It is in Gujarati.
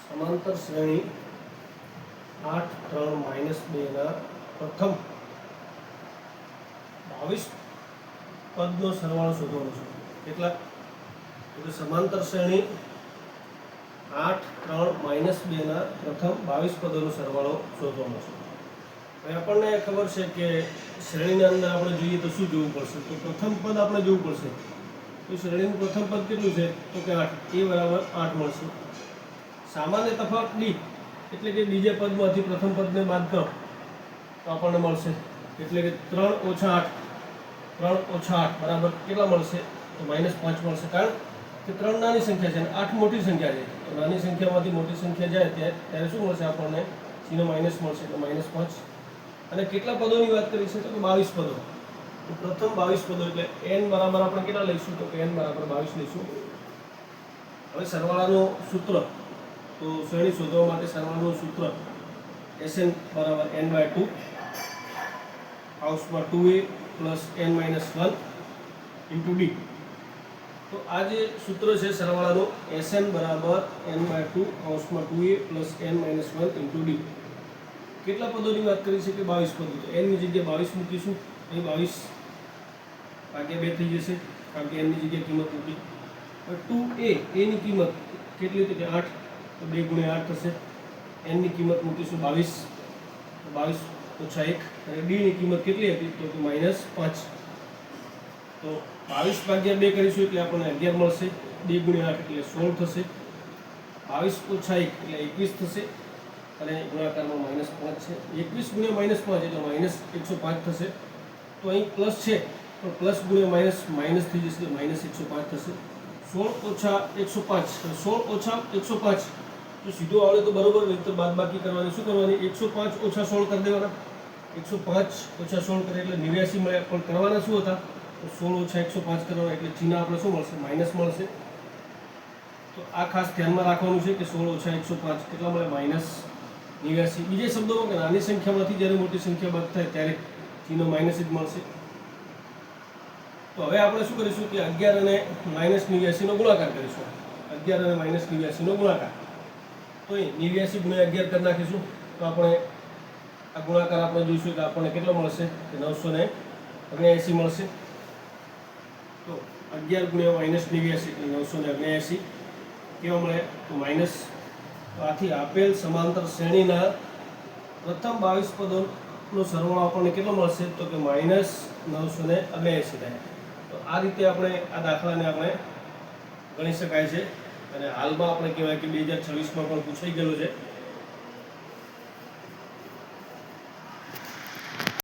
સમાંતર શ્રેણી 8 3 -2 ના પ્રથમ 22 પદનો સરવાળો શોધવાનો છે. કેટલા? તો સમાંતર શ્રેણી 8 3 -2 ના પ્રથમ 22 પદોનો સરવાળો શોધવાનો છે. હવે આપણને ખબર છે કે શ્રેણીની અંદર આપણે જોઈએ તો શું જોવું પડશે? તો પ્રથમ પદ આપણે જોવું પડશે. તો શ્રેણીનું પ્રથમ પદ કેટલું છે? તો કે 8. એ બરાબર 8 મળશે. સામાન્ય તફાવત ડી એટલે કે બીજા પદમાંથી પ્રથમ પદને બાદ કરો તો આપણને મળશે. એટલે કે 3 - 8 3 - 8 બરાબર કેટલા મળશે? તો -5 મળશે. કારણ કે 3 નાની સંખ્યા છે અને 8 મોટી સંખ્યા છે. તો નાની સંખ્યામાંથી મોટી સંખ્યા જાય ત્યારે શું મળશે આપણને? c નો માઇનસ મળશે, એટલે -5. અને કેટલા પદોની વાત કરી છે? તો કે 22 પદો. તો પ્રથમ 22 પદો એટલે n બરાબર આપણે કેટલા લઈશું? તો કે n બરાબર 22 લઈશું. હવે સરવાળાનું સૂત્ર, તો શ્રેણી શોધવા માટે સરવાળાનું સૂત્ર Sn બરાબર n/2 હાઉસમાં 2a plus n-1 into d. તો આ જે સૂત્ર છે સરવાળાનું, Sn બરાબર n/2 હાઉસમાં 2a plus n-1 into d. કેટલા પદોની વાત કરી છે? કે 22 પદો. તો n ની જગ્યાએ 22 મૂકીશું. અહીં 22 / 2 થઈ જશે, કારણ કે n ની જગ્યાએ કિંમત મૂકી. હવે 2a ની કિંમત કેટલી હતી? કે 8. તો 2 × 8 થશે. n ની કિંમત મૂકીશું 22, તો 22 - 1. અને d ની કિંમત કેટલી હતી? તો કે -5. તો 22 / 2 કરીશું એટલે આપણને 11 મળશે. 2 × 8 એટલે 16 થશે. 22 - 1 એટલે 21 થશે. અને ગુણાકારમાં -5 છે. 21 × -5 એટલે -105 થશે. તો અહીં પ્લસ છે પણ પ્લસ ગુણ્યા માઇનસ થઈ જશે, એટલે -105 થશે. 16 - 105, 16 - 105 તો સીધું આવડે તો બરોબર, નહીં તો બાદબાકી કરવાની. શું કરવાની? 105 - 16 કરી દેવાના. 105 - 16 કરે એટલે 89 મળ્યા. પણ કરવાના શું હતા? તો 16 - 105 કરવાના, એટલે ચિહ્ન આપણે શું મળશે? માઇનસ મળશે. તો આ ખાસ ધ્યાનમાં રાખવાનું છે કે 16 - 105 કેટલા મળે? -89. બીજા શબ્દોમાં કે નાની સંખ્યામાંથી જ્યારે મોટી સંખ્યા બાદ થાય ત્યારે ચિહ્ન માઇનસ જ મળશે. તો હવે આપણે શું કરીશું કે 11 અને -89 નો ગુણાકાર કરીશું. 11 અને -89 નો ગુણાકાર. તો એ 89 × 11 કરી નાખીશું. તો આપણે આ ગુણાકાર આપણે જોઈશું કે આપણને કેટલો મળશે? કે 979 મળશે. તો 11 × -89 એટલે 979 કેવા મળે? તો માઇનસ. તો આથી આપેલ સમાંતર શ્રેણીના પ્રથમ 22 પદોનો સરવાળો આપણને કેટલો મળશે? તો કે -979 થાય. તો આ રીતે આપણે આ દાખલાને આપણે ગણી શકાય છે. અને હાલમાં આપણે કહેવાય કે 2026માં પણ પૂછાઈ ગયેલો છે.